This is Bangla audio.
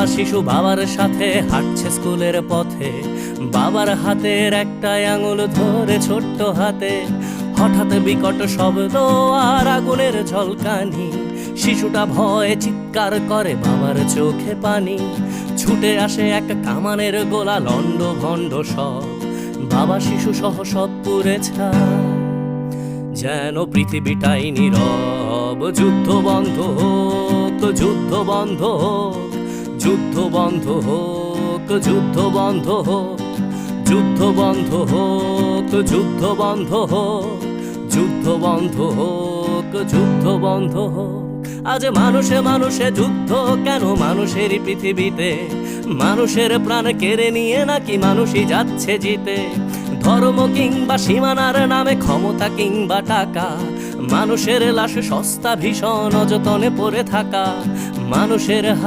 শিশু বাবার সাথে হাঁটছে স্কুলের পথে, বাবার হাতের একটা আঙুল ধরে ছোট্ট হাতে। হঠাৎ বিকট শব্দ আর আগুনের ঝলকানি, শিশুটা ভয়ে চিৎকার করে, বাবার চোখে পানি। ছুটে আসে এক কামানের গোলা, লন্ড ভন্ড সব, বাবা শিশু সহ সব পুড়ে ছাই। যেন পৃথিবীটাই নীরব, যুদ্ধ বন্ধ হোক, যুদ্ধ বন্ধ হোক, যুদ্ধ বন্ধ হোক, যুদ্ধ বন্ধ হোক, যুদ্ধ বন্ধ হোক, যুদ্ধ বন্ধ হোক, যুদ্ধ বন্ধ হোক, যুদ্ধ বন্ধ হোক। আজ মানুষে মানুষে যুদ্ধ কেন মানুষেরই পৃথিবীতে? মানুষের প্রাণ কেড়ে নিয়ে নাকি মানুষই যাচ্ছে জিতে? ধর্ম কিংবা সীমানার নামে, ক্ষমতা কিংবা টাকা, মানুষের লাশ সস্তা ভীষণ অযতনে পড়ে থাকা। মানুষের